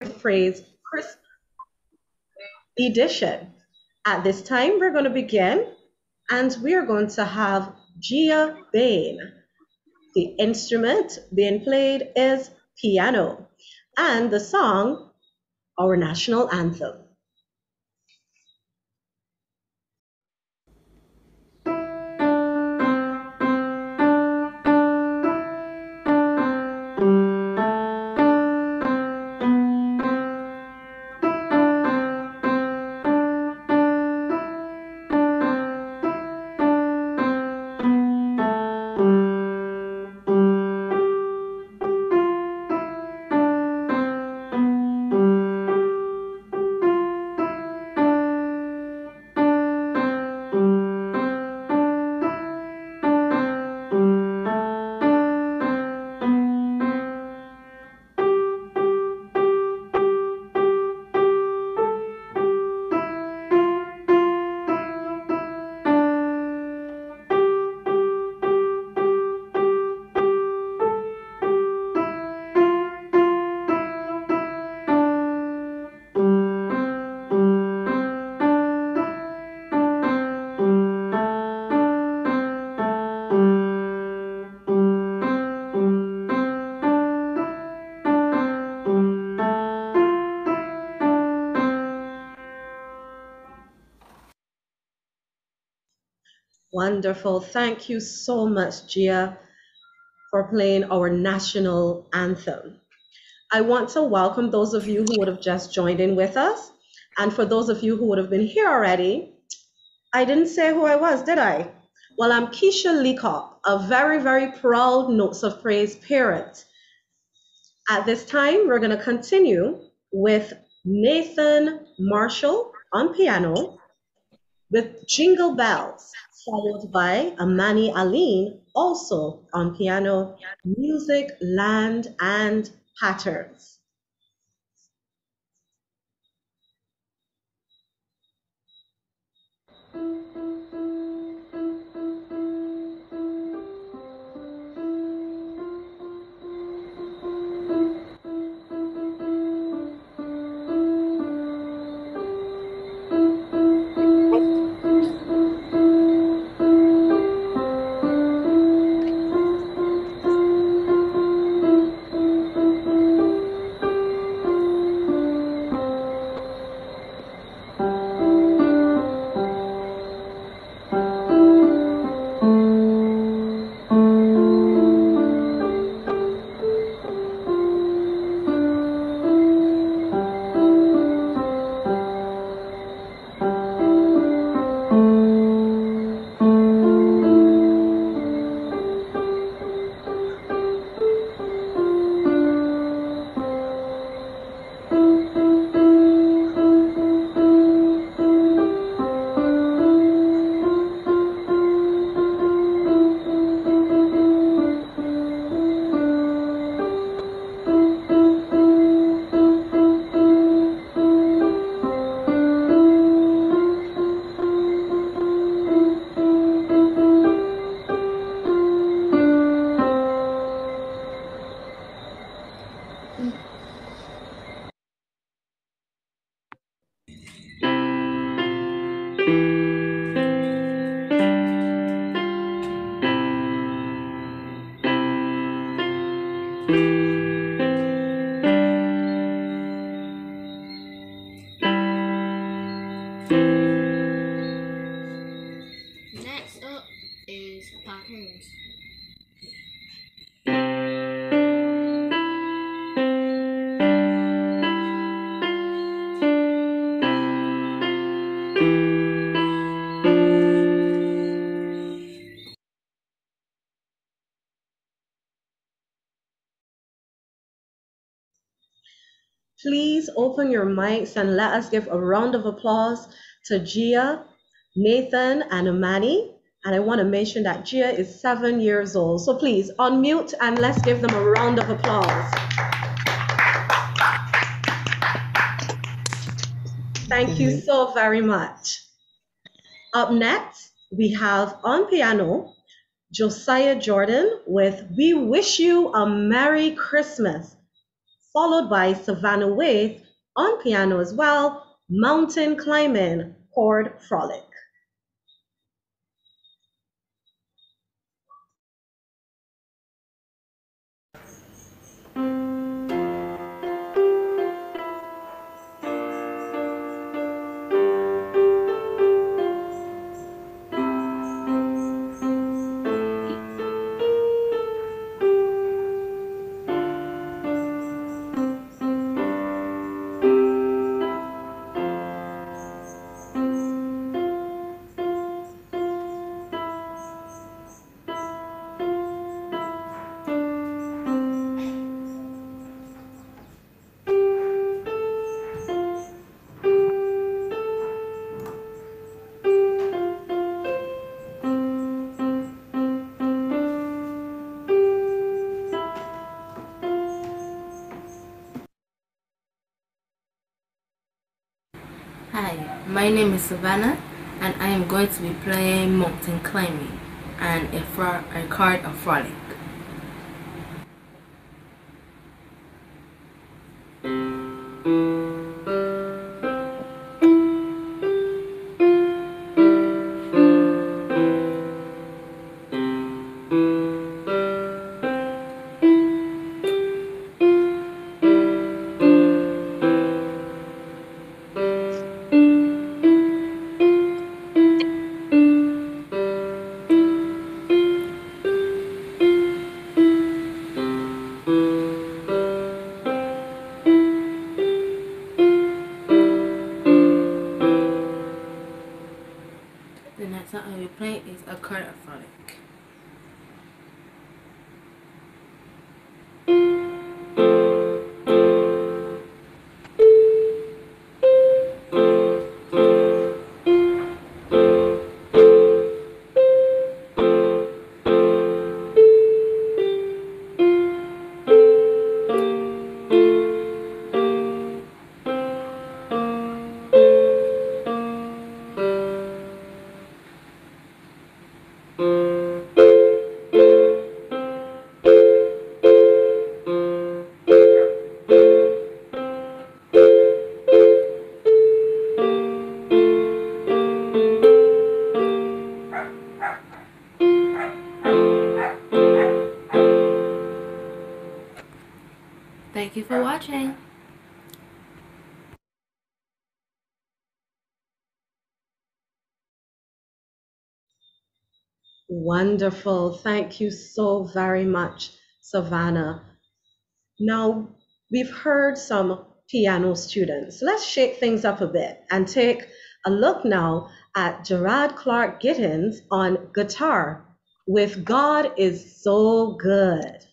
Phrase Christmas edition. At this time, we're going to begin and we are going to have Gia Bain. The instrument being played is piano, and the song, our national anthem. Wonderful. Thank you so much, Gia, for playing our national anthem. I want to welcome those of you who would have just joined in with us. And for those of you who would have been here already, I didn't say who I was, did I? Well, I'm Keisha Leacock, a very, very proud Notes of Praise parent. At this time, we're going to continue with Nathan Marshall on piano with Jingle Bells, followed by Amani Aline, also on piano, Music, Land, and Patterns. Next up is patterns. Please open your mics and let us give a round of applause to Gia, Nathan, and Amani. And I want to mention that Gia is 7 years old. So please unmute and let's give them a round of applause. Thank you so very much. Up next, we have on piano, Josiah Jordan with We Wish You a Merry Christmas, followed by Savannah Waite on piano as well, Mountain Climbing, Chord Frolic. Hi, my name is Savannah, and I am going to be playing mountain climbing and a card of frolic. The next song I will play is a card of frolic. Thank you for watching. Wonderful. Thank you so very much, Savannah. Now, we've heard some piano students. Let's shake things up a bit and take a look now at Gerard Clark Gittins on guitar with God is So Good.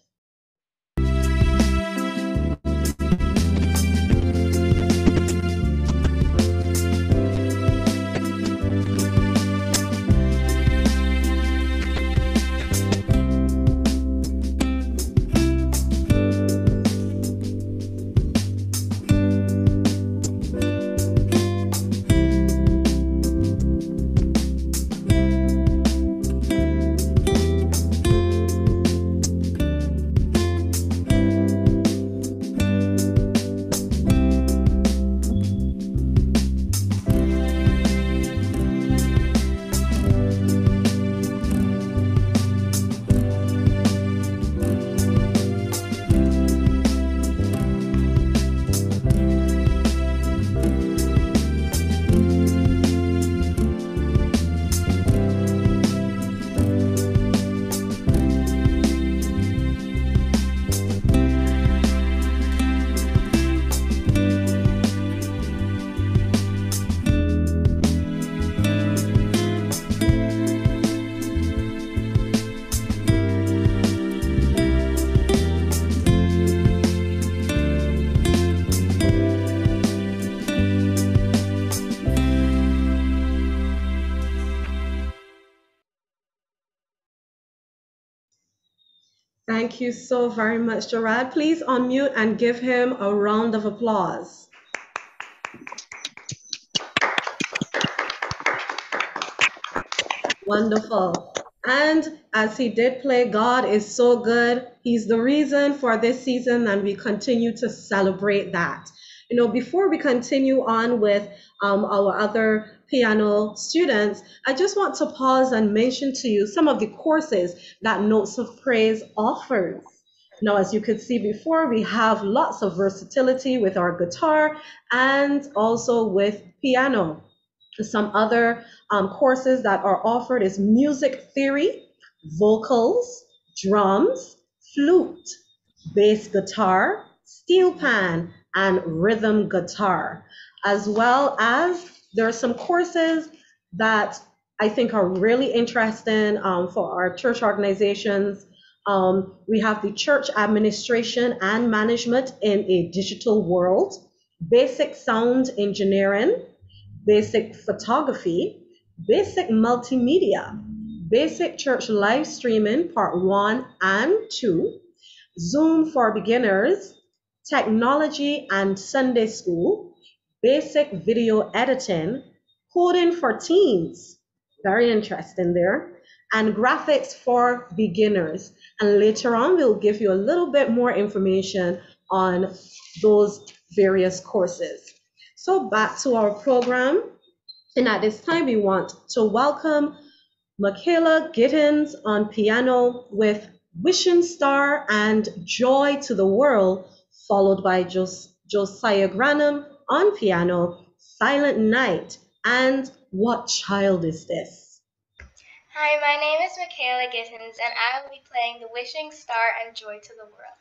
Thank you so very much, Gerard. Please unmute and give him a round of applause. Wonderful. And as he did play, God is so good. He's the reason for this season, and we continue to celebrate that. Before we continue on with our other piano students, I just want to pause and mention to you some of the courses that Notes of Praise offers. Now, as you could see before, we have lots of versatility with our guitar and also with piano. Some other courses that are offered is music theory, vocals, drums, flute, bass guitar, steel pan, and rhythm guitar. As well as there are some courses that I think are really interesting for our church organizations. We have the church administration and management in a digital world, basic sound engineering, basic photography, basic multimedia, basic church live streaming, part 1 and 2, Zoom for beginners, technology and Sunday school, basic video editing, coding for teens, very interesting there, and graphics for beginners. And later on, we'll give you a little bit more information on those various courses. So back to our program. And at this time, we want to welcome Michaela Gittins on piano with Wishing Star and Joy to the World, followed by Josiah Granum on piano, Silent Night, and What Child Is This? Hi, my name is Michaela Gittins, and I will be playing The Wishing Star and Joy to the World.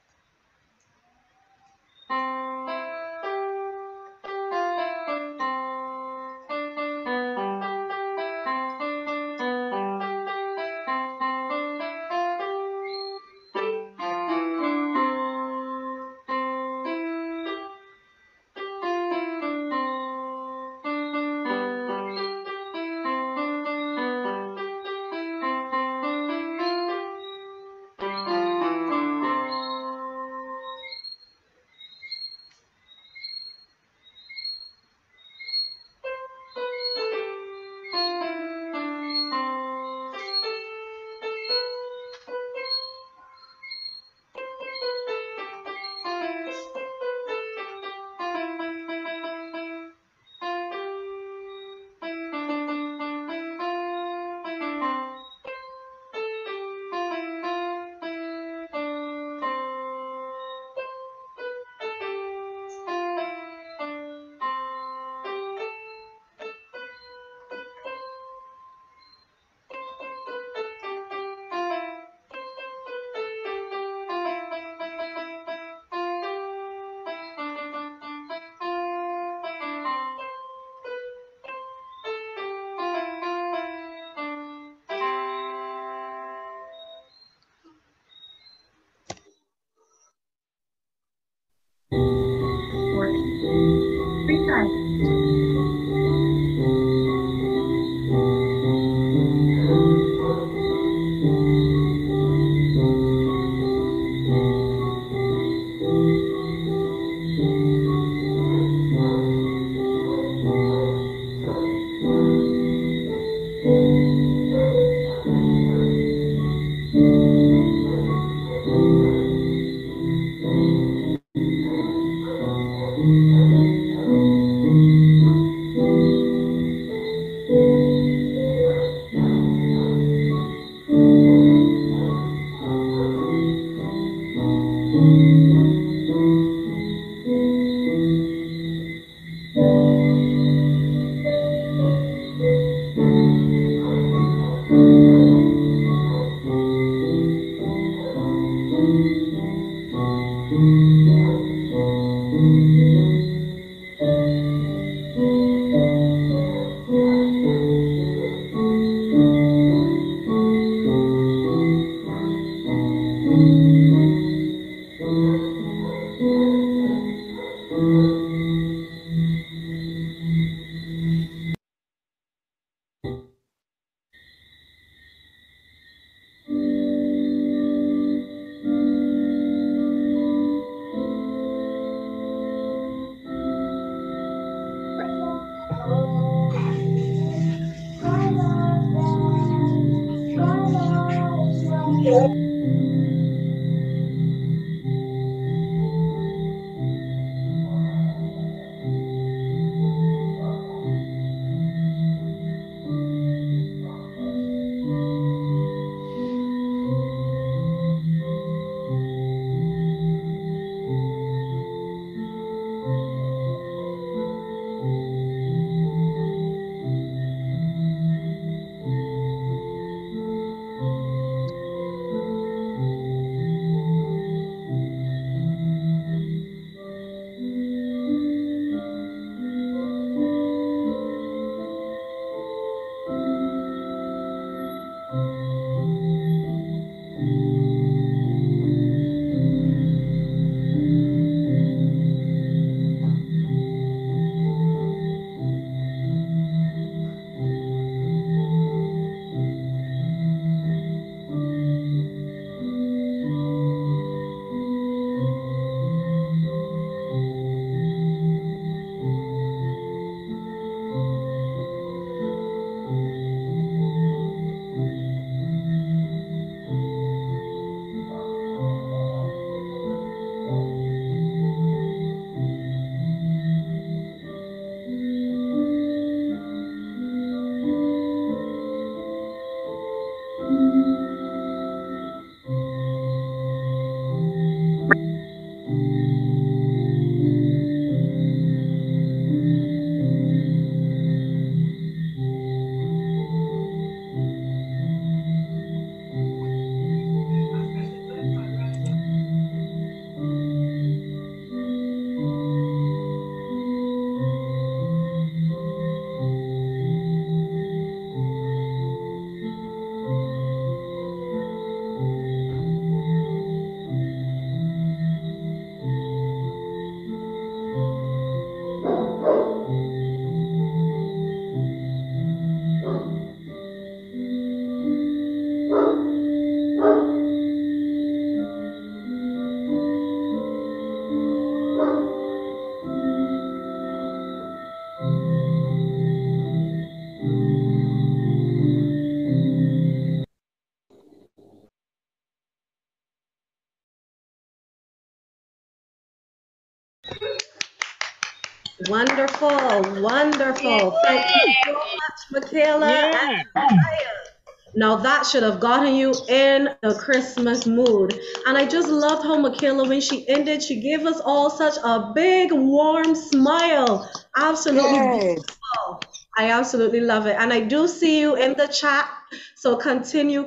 Wonderful, wonderful. Thank you so much, Michaela and Yeah. Ryan. Now that should have gotten you in the Christmas mood. And I just loved how Michaela, when she ended, she gave us all such a big, warm smile. Absolutely Yes. beautiful. I absolutely love it. And I do see you in the chat. So continue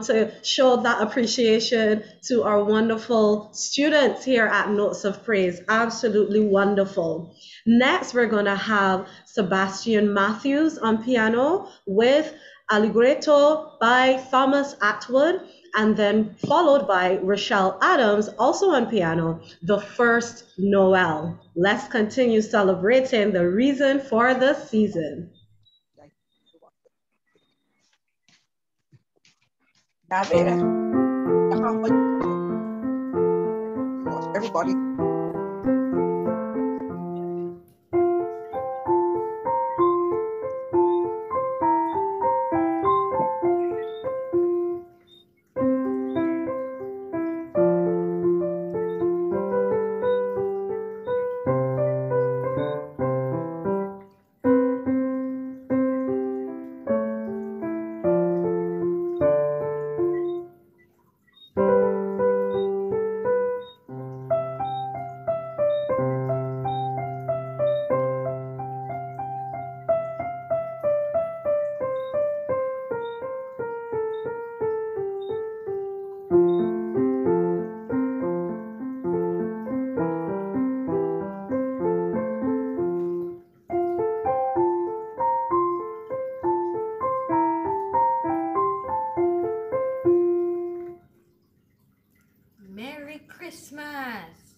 to show that appreciation to our wonderful students here at Notes of Praise. Absolutely wonderful. Next, we're going to have Sebastian Matthews on piano with Allegretto by Thomas Atwood, and then followed by Rochelle Adams, also on piano, The First Noel. Let's continue celebrating the reason for the season. David, everybody. Merry Christmas!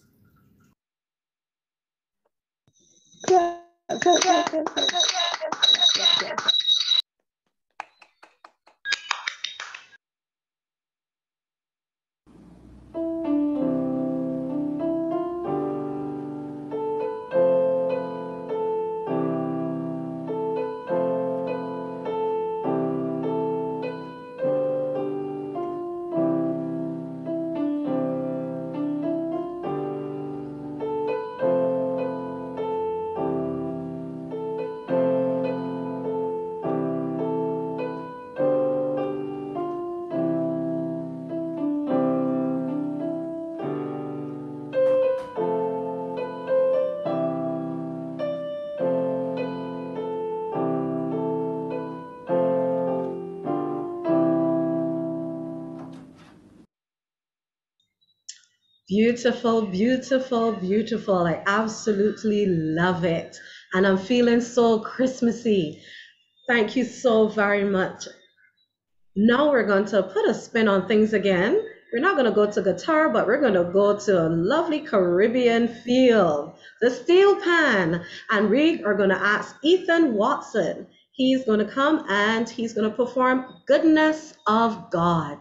Beautiful, beautiful, beautiful. I absolutely love it. And I'm feeling so Christmassy. Thank you so very much. Now we're going to put a spin on things again. We're not going to go to guitar, but we're going to go to a lovely Caribbean feel, the steel pan. And we are going to ask Ethan Watson. He's going to come and he's going to perform Goodness of God.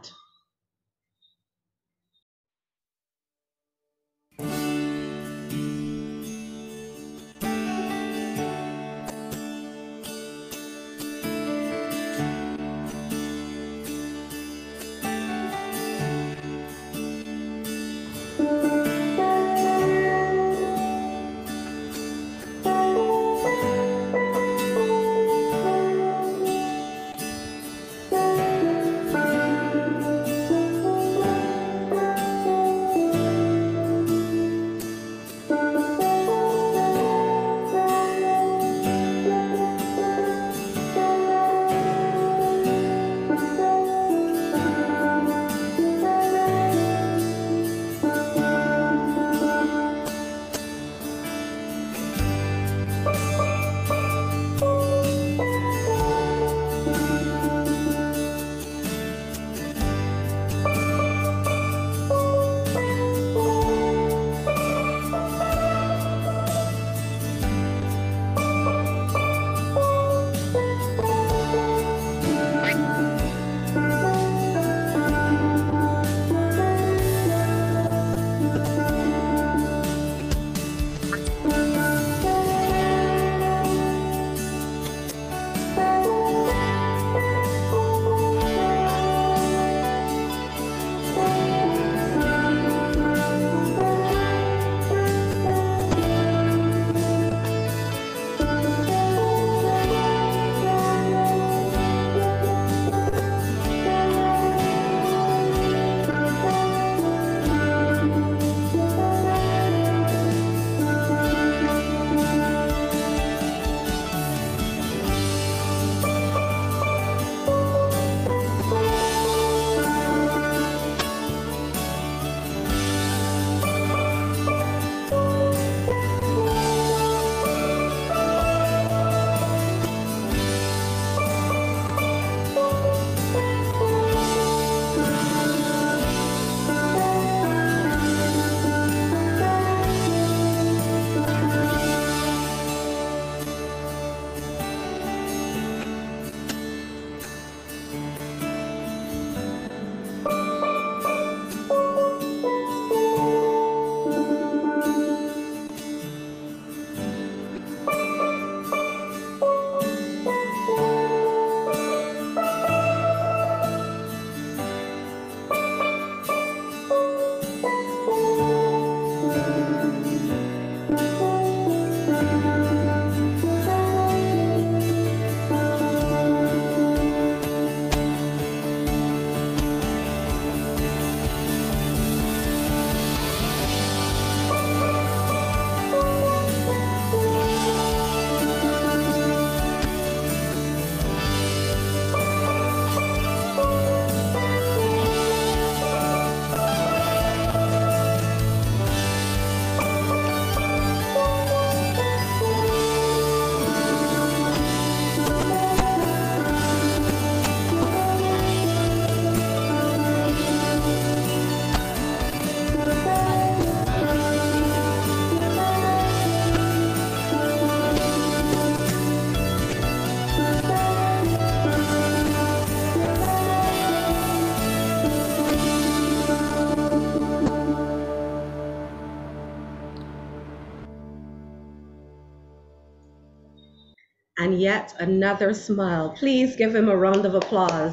and yet another smile. Please give him a round of applause.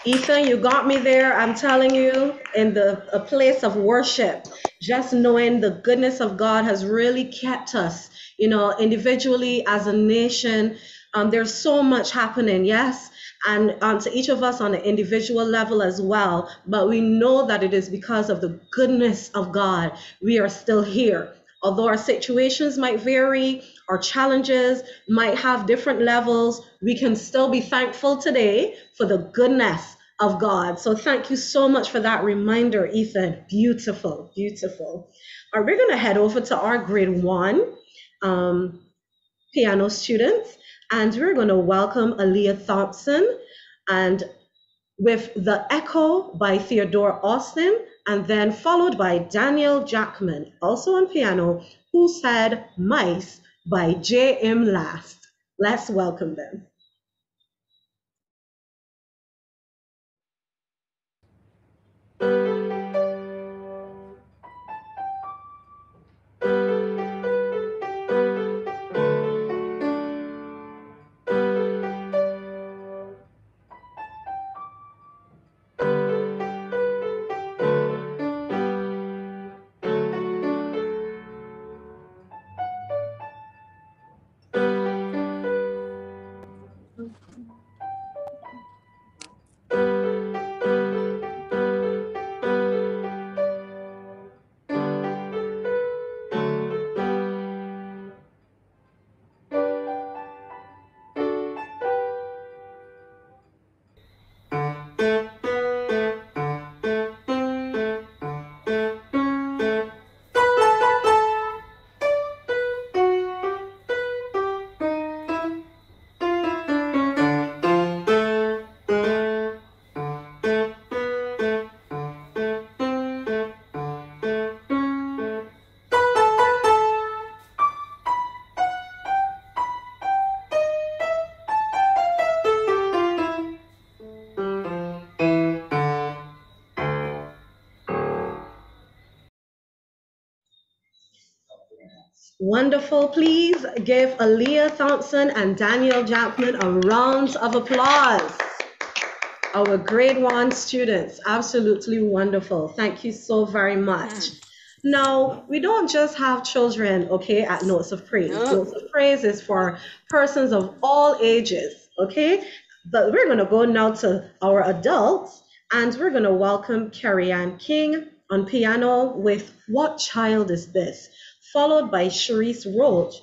Ethan, you got me there. I'm telling you, in a place of worship, just knowing the goodness of God has really kept us, individually as a nation. There's so much happening, yes, and to each of us on an individual level as well. But we know that it is because of the goodness of God we are still here. Although our situations might vary, our challenges might have different levels, we can still be thankful today for the goodness of God. So thank you so much for that reminder, Ethan. Beautiful, beautiful. All right, we're going to head over to our grade one piano students, and we're going to welcome Aaliyah Thompson, and with The Echo by Theodore Austin, and then followed by Daniel Jackman, also on piano, Who Said Mice by J.M. Last. Let's welcome them. Wonderful. Please give Aaliyah Thompson and Daniel Jackman a round of applause. Our grade one students, absolutely wonderful. Thank you so very much. Now, we don't just have children, okay, at Notes of Praise. Notes of Praise is for persons of all ages, okay? But we're going to go now to our adults, and we're going to welcome Carrie Ann King on piano with What Child Is This? Followed by Sharice Roach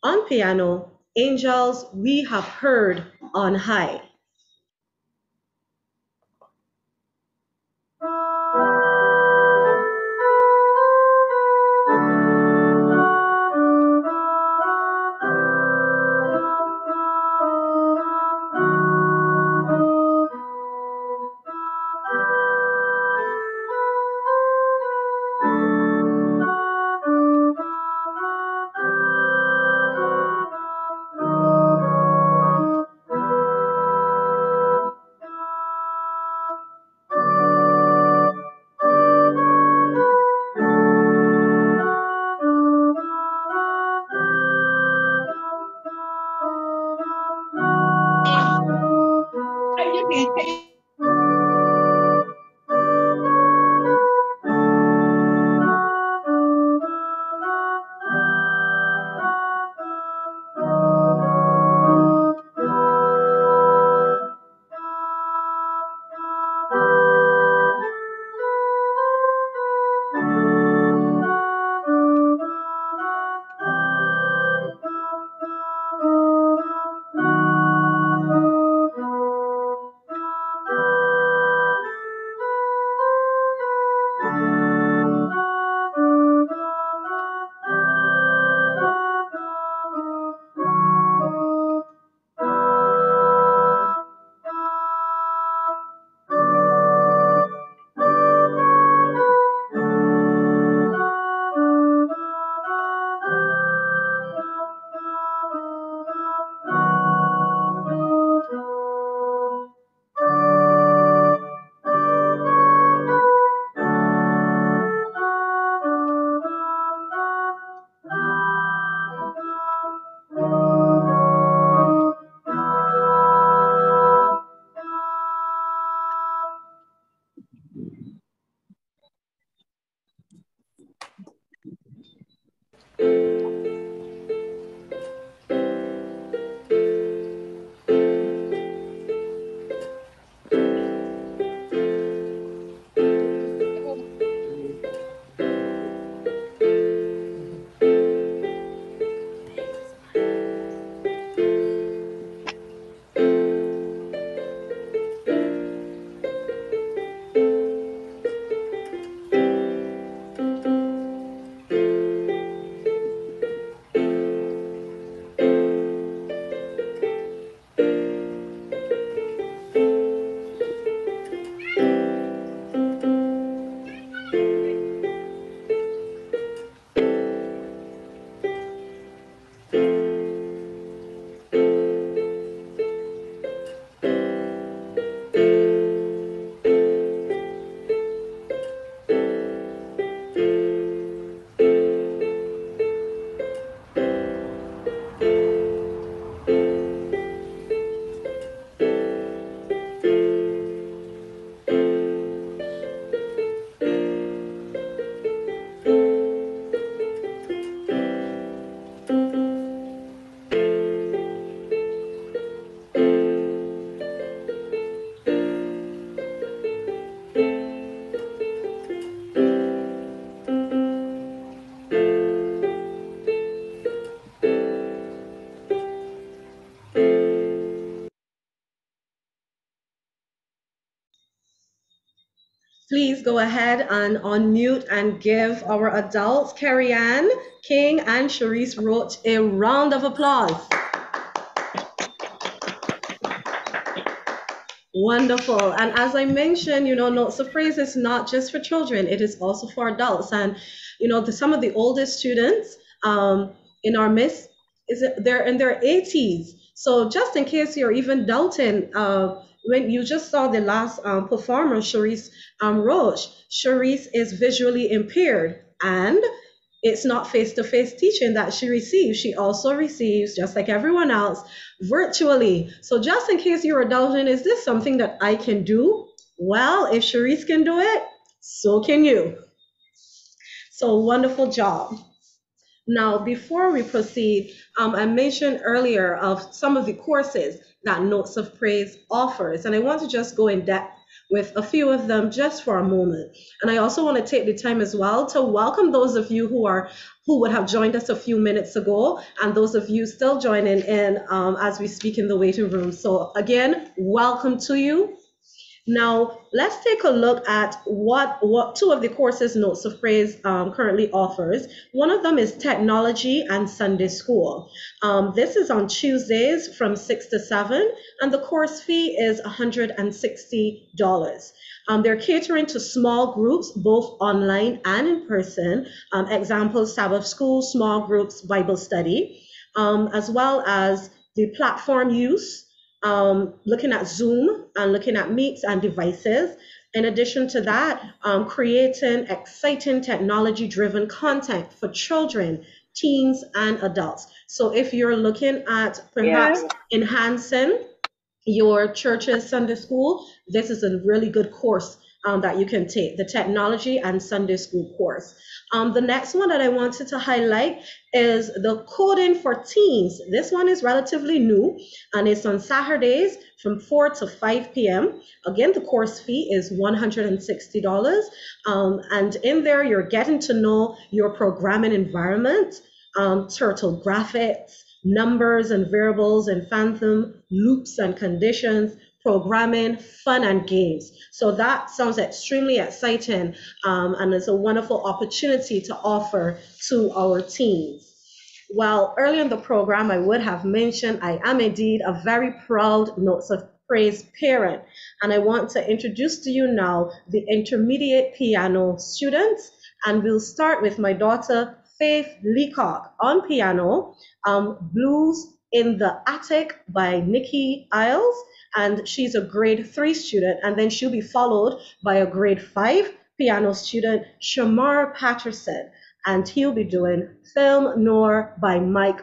on piano, Angels We Have Heard on High. Please go ahead and unmute and give our adults, Carrie Ann King and Sharice Roach, a round of applause. Wonderful. And as I mentioned, Notes of Praise is not just for children, it is also for adults. And, some of the oldest students in our midst, they're in their 80s. So just in case you're even doubting, when you just saw the last performer, Sharice Roche, Sharice is visually impaired, and it's not face-to-face teaching that she receives. She also receives, just like everyone else, virtually. So just in case you're doubting, is this something that I can do? Well, if Sharice can do it, so can you. So wonderful job. Now, before we proceed, I mentioned earlier of some of the courses that Notes of Praise offers, and I want to just go in depth with a few of them just for a moment. And I also want to take the time as well to welcome those of you who would have joined us a few minutes ago, and those of you still joining in as we speak in the waiting room. So again, welcome to you. Now, let's take a look at what two of the courses Notes of Praise currently offers. One of them is Technology and Sunday School. This is on Tuesdays from 6 to 7, and the course fee is $160. They're catering to small groups, both online and in person. Examples, Sabbath School, small groups, Bible study, as well as the platform use, looking at Zoom and looking at meets and devices. In addition to that, creating exciting technology-driven content for children, teens, and adults. So if you're looking at perhaps enhancing your church's Sunday school, this is a really good course that you can take, the Technology and Sunday School course. The next one that I wanted to highlight is the Coding for Teens. This one is relatively new, and it's on Saturdays from 4 to 5 p.m. Again, the course fee is $160. And in there, you're getting to know your programming environment, turtle graphics, numbers and variables and phantom, loops and conditions, programming, fun, and games. So that sounds extremely exciting, and it's a wonderful opportunity to offer to our teens. Well, earlier in the program, I would have mentioned I am indeed a very proud Notes of Praise parent, and I want to introduce to you now the intermediate piano students, and we'll start with my daughter, Faith Leacock, on piano, Blues in the Attic by Nikki Isles, and she's a grade 3 student, and then she'll be followed by a grade 5 piano student, Shamar Patterson, and he'll be doing Film Noir by Mike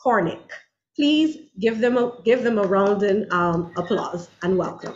Hornick. Please give them a rounding applause and welcome.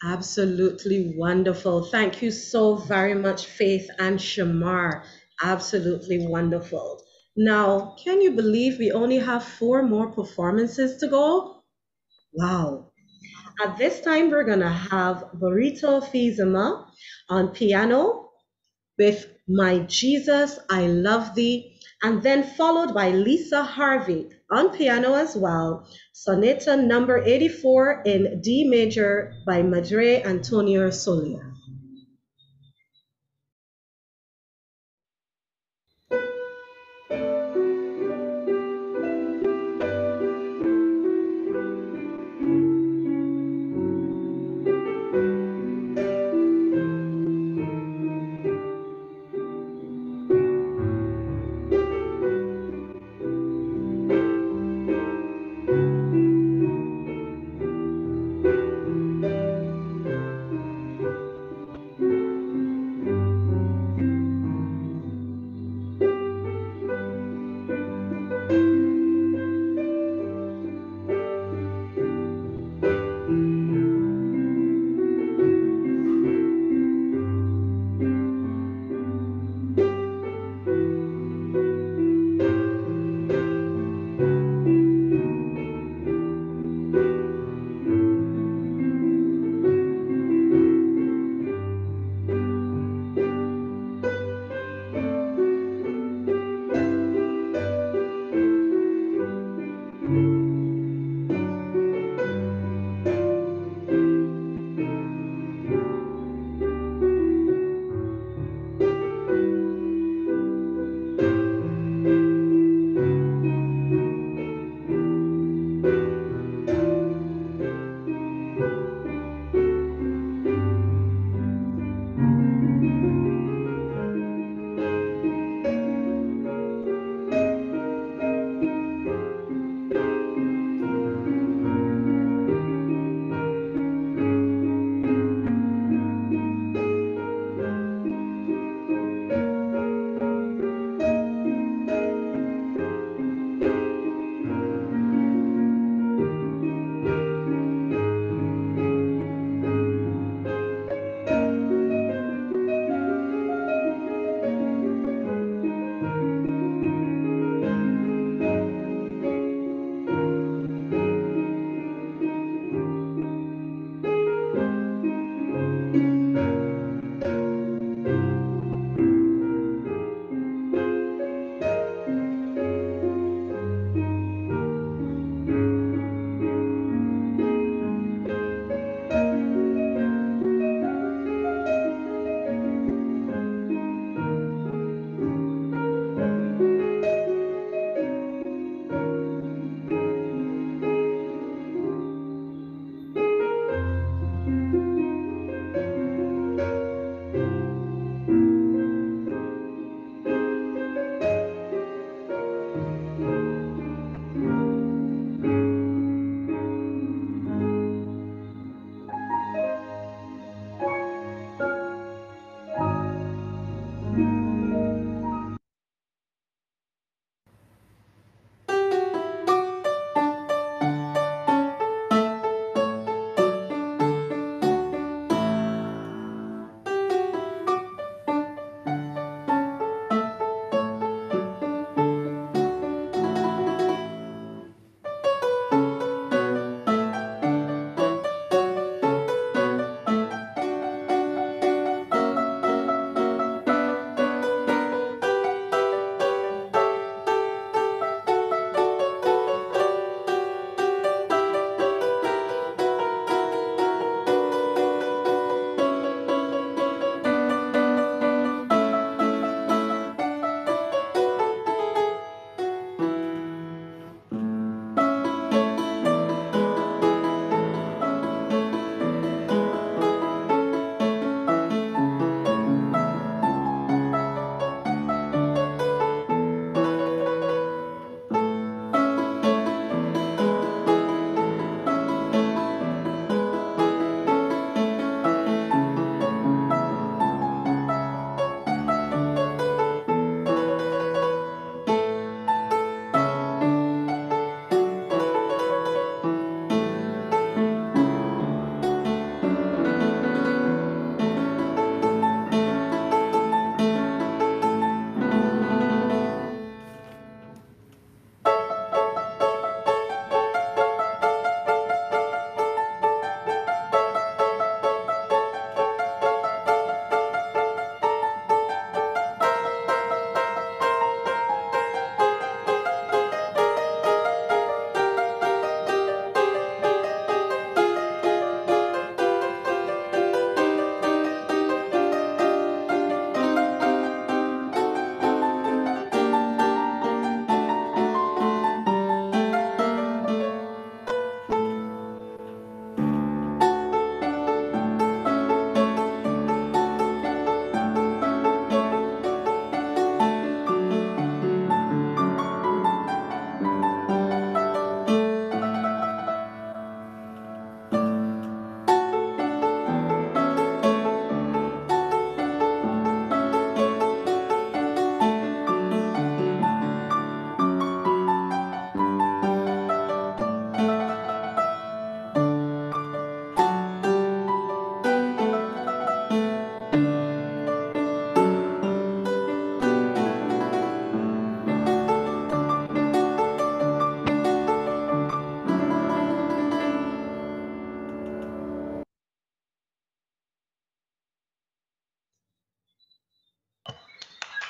Absolutely wonderful. Thank you so very much, Faith and Shamar. Absolutely wonderful. Now, can you believe we only have four more performances to go? Wow. At this time, we're going to have Burrito Fizema on piano with My Jesus, I Love Thee, and then followed by Lisa Harvey on piano as well. Sonata number 84 in D major by Madre Antonio Solia.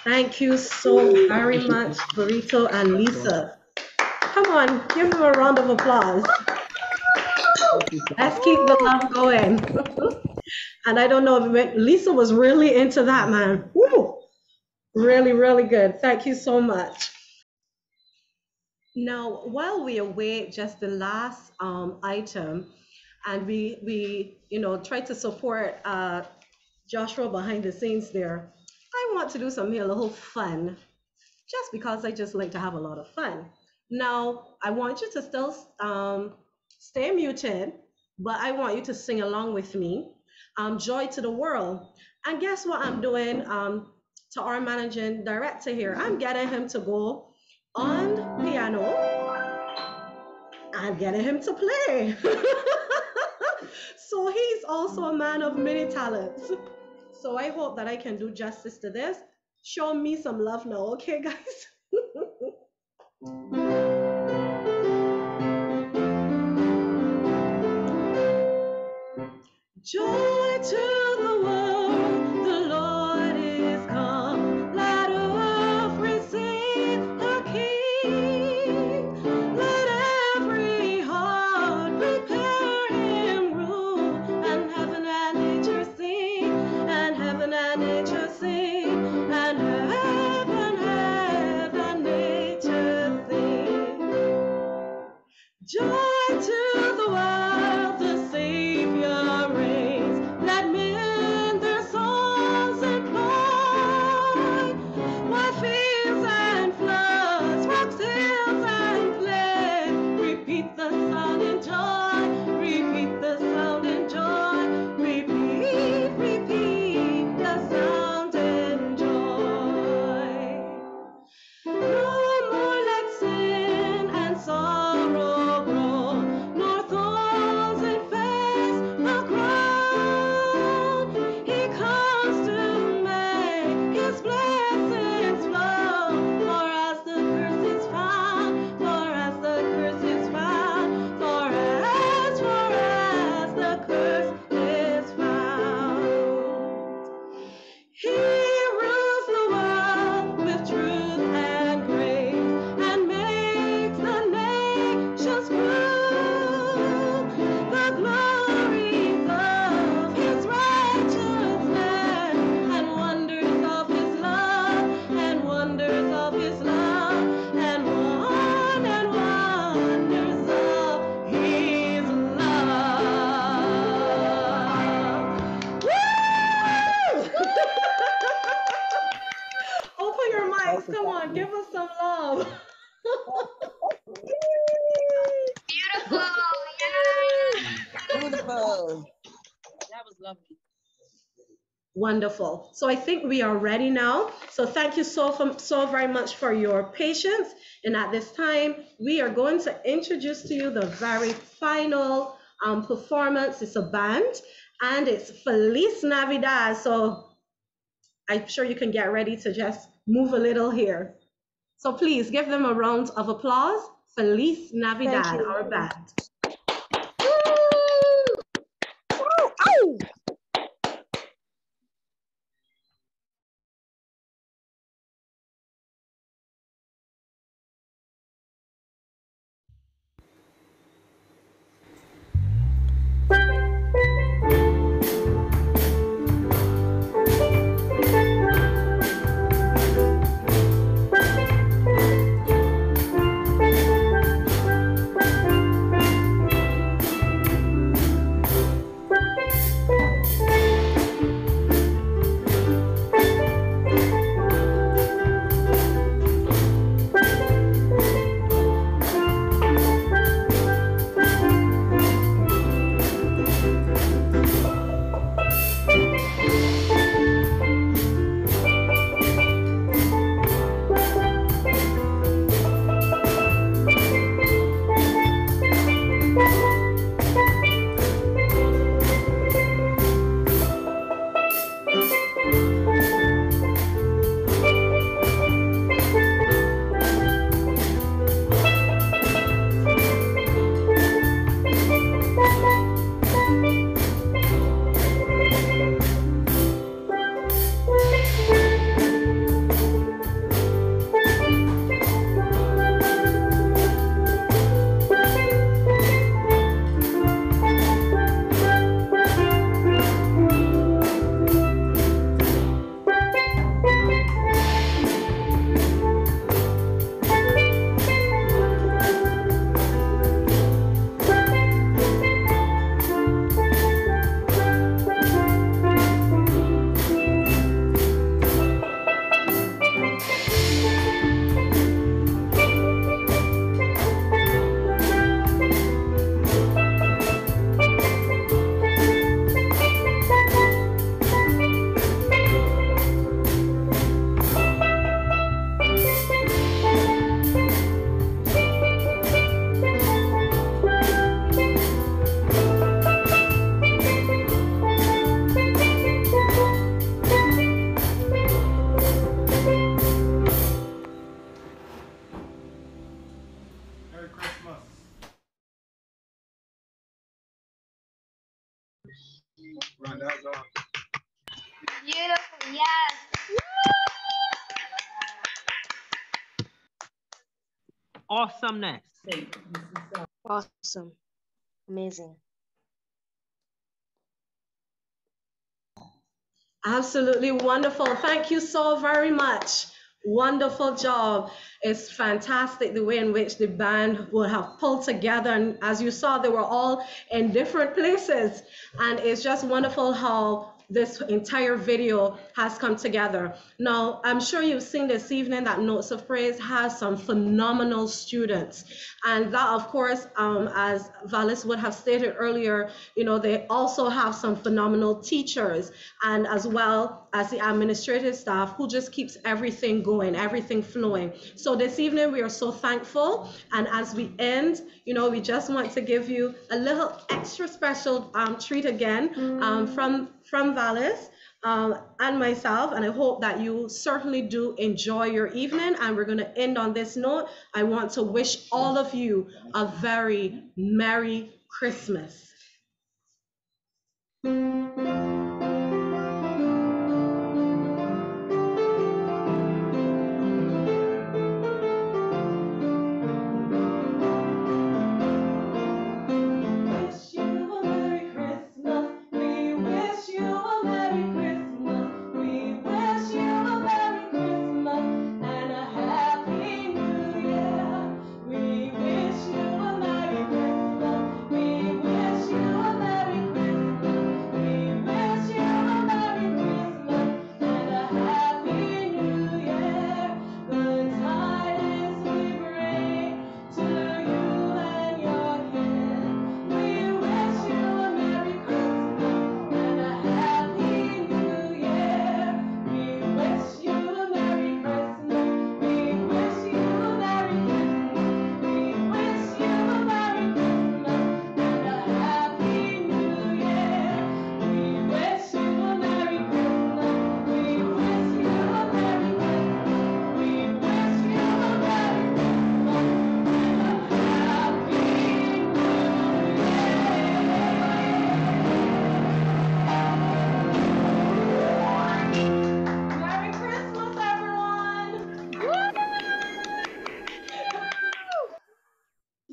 Thank you so very much, Burrito and Lisa. Come on, give them a round of applause. Let's keep the love going. And I don't know, Lisa was really into that, man. Woo! Really, really good. Thank you so much. Now, while we await just the last item, and we try to support Joshua behind the scenes there, I want to do something a little fun, just because I just like to have a lot of fun. Now, I want you to still stay muted, but I want you to sing along with me. Joy to the world. And guess what I'm doing to our managing director here? I'm getting him to go on piano and getting him to play. So he's also a man of many talents. So I hope that I can do justice to this. Show me some love now, okay, guys? Joy to the world, the Lord is come. Let earth receive the King. Let every heart prepare him room. And heaven and nature sing, and heaven and nature sing, and heaven, nature sing. Joy to the world, the Savior reigns. Let men their songs employ. While fields and floods, rocks, hills and plains, repeat the sound in joy. Repeat the sound in joy. Repeat the sound in joy. No more let sin and sorrow grow, nor thorns infest the ground. He comes to make his blessings flow. For as the curse is found, for as the curse is found, for as the curse is found. He rules the world with truth and grace, and makes the nations prove the glories of his righteousness, and wonders of his love, and wonders of his love, and wonders of his love. Woo! Open your mics. Come on, give us some love. Beautiful. Yay! Beautiful. That was lovely. Wonderful. So I think we are ready now. So thank you so very much for your patience. And at this time, we are going to introduce to you the very final performance. It's a band, and it's Feliz Navidad. So I'm sure you can get ready to just move a little here. So please give them a round of applause. Feliz Navidad, our band. Beautiful, yes. Awesomeness. Awesome. Amazing. Absolutely wonderful. Thank you so very much. Wonderful job. It's fantastic the way in which the band would have pulled together. And as you saw, they were all in different places. And it's just wonderful how this entire video has come together. Now, I'm sure you've seen this evening that Notes of Praise has some phenomenal students. And that, of course, as Valis would have stated earlier, you know, they also have some phenomenal teachers and as well as the administrative staff who just keeps everything going, everything flowing. So this evening, we are so thankful. And as we end, you know, we just want to give you a little extra special treat again from Valis and myself. And I hope that you certainly do enjoy your evening. And we're going to end on this note. I want to wish all of you a very Merry Christmas.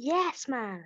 Yes, man.